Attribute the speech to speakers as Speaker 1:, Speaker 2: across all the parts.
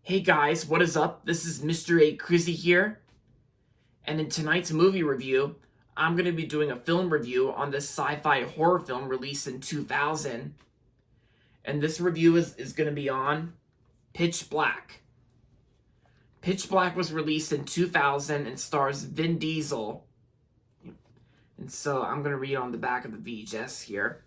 Speaker 1: Hey guys, what is up? This is Mr. A. Crizzy here, and in tonight's movie review, I'm going to be doing a film review on this sci-fi horror film released in 2000, and this review is going to be on Pitch Black. Pitch Black was released in 2000 and stars Vin Diesel, and so I'm going to read on the back of the VHS here.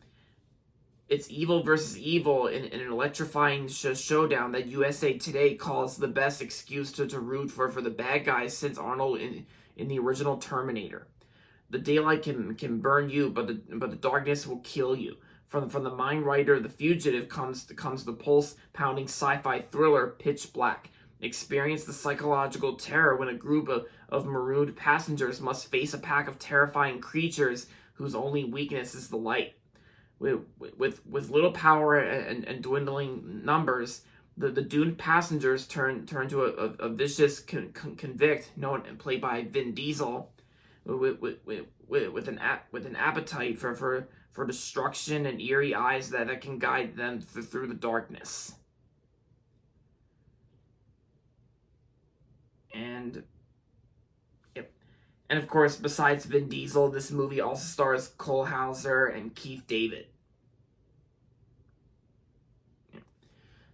Speaker 1: It's evil versus evil in an electrifying showdown that USA Today calls the best excuse to root for the bad guys since Arnold in the original Terminator. The daylight can burn you, but the darkness will kill you. From the mind writer The Fugitive comes the pulse-pounding sci-fi thriller Pitch Black. Experience the psychological terror when a group of marooned passengers must face a pack of terrifying creatures whose only weakness is the light. With little power and dwindling numbers, the doomed passengers turn to a vicious convict, known and played by Vin Diesel, with an appetite for destruction and eerie eyes that can guide them through the darkness. And yep. And of course, besides Vin Diesel, this movie also stars Cole Hauser and Keith David.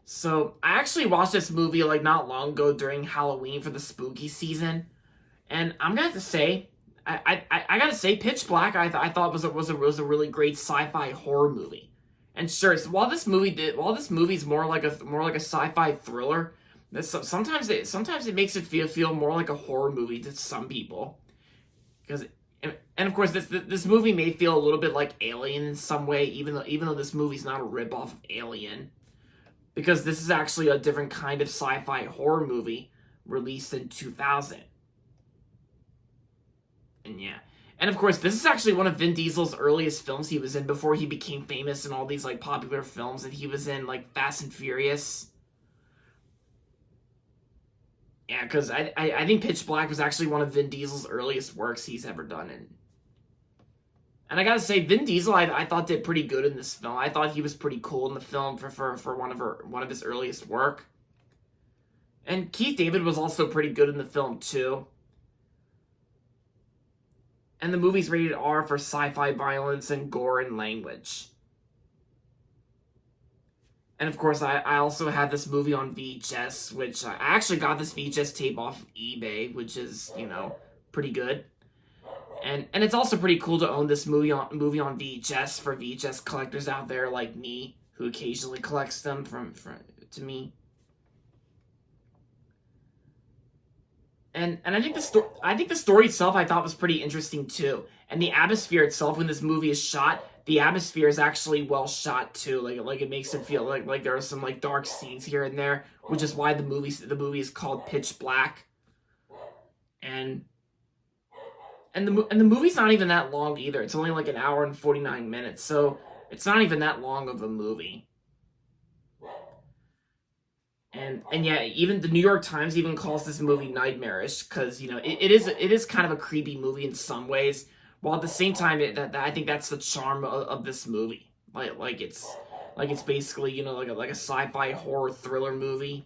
Speaker 1: So, I actually watched this movie not long ago during Halloween for the spooky season, and I'm gonna have to say, I gotta say, Pitch Black I thought was a really great sci-fi horror movie. And sure, so while this movie's more like a sci-fi thriller, sometimes it makes it feel more like a horror movie to some people. Because and of course this movie may feel a little bit like Alien in some way, even though this movie's not a ripoff of Alien, because this is actually a different kind of sci-fi horror movie released in 2000. And yeah. And of course, this is actually one of Vin Diesel's earliest films he was in before he became famous in all these popular films that he was in, like Fast and Furious. Yeah, because I think Pitch Black was actually one of Vin Diesel's earliest works he's ever done. And I gotta say, Vin Diesel, I thought did pretty good in this film. I thought he was pretty cool in the film for one of his earliest work. And Keith David was also pretty good in the film too. And the movie's rated R for sci-fi violence and gore and language. And of course, I also had this movie on VHS, which I actually got this VHS tape off of eBay, which is, pretty good. And it's also pretty cool to own this movie on VHS for VHS collectors out there like me, who occasionally collects them to me. And I think the story itself I thought was pretty interesting too. And the atmosphere itself when this movie is shot, the atmosphere is actually well shot too. Like it makes it feel like there are some dark scenes here and there, which is why the movie is called Pitch Black. And the movie's not even that long either. It's only an hour and 49 minutes, so it's not even that long of a movie. And yeah, even the New York Times even calls this movie nightmarish because it is kind of a creepy movie in some ways, while at the same time I think that's the charm of this movie. It's basically like a sci-fi horror thriller movie.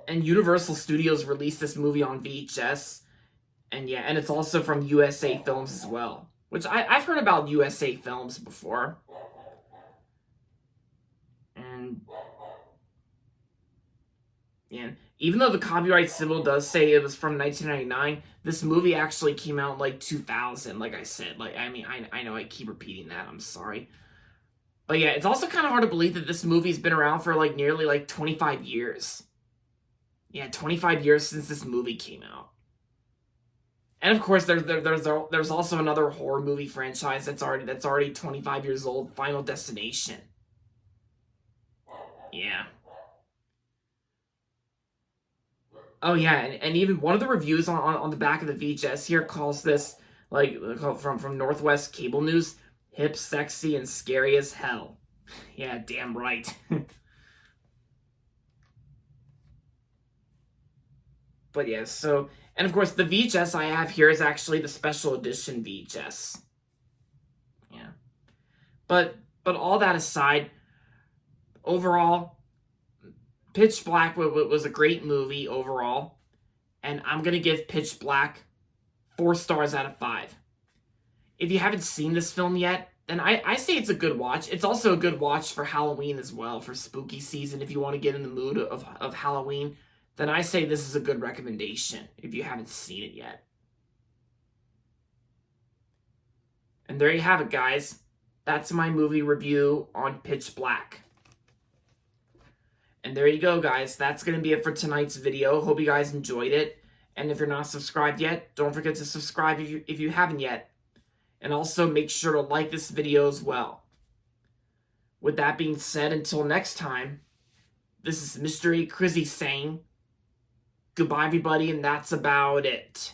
Speaker 1: And Universal Studios released this movie on VHS. And yeah, and it's also from USA Films as well, which I've heard about USA Films before. And yeah, even though the copyright symbol does say it was from 1999, this movie actually came out in 2000. Like I said, I know I keep repeating that. I'm sorry, but yeah, it's also kind of hard to believe that this movie's been around for nearly 25 years. Yeah, 25 years since this movie came out. And of course, there's also another horror movie franchise that's already 25 years old, Final Destination. Yeah. Oh yeah, and even one of the reviews on the back of the VHS here calls this from Northwest Cable News, hip, sexy, and scary as hell. Yeah, damn right. But yeah, so, and of course, the VHS I have here is actually the special edition VHS. Yeah. But all that aside, overall, Pitch Black was a great movie overall, and I'm going to give Pitch Black 4 stars out of 5. If you haven't seen this film yet, then I say it's a good watch. It's also a good watch for Halloween as well, for spooky season. If you want to get in the mood of Halloween, then I say this is a good recommendation if you haven't seen it yet. And there you have it, guys. That's my movie review on Pitch Black. And there you go, guys. That's going to be it for tonight's video. Hope you guys enjoyed it. And if you're not subscribed yet, don't forget to subscribe if you haven't yet. And also make sure to like this video as well. With that being said, until next time, this is Mr. A. Crizzy saying goodbye, everybody, and that's about it.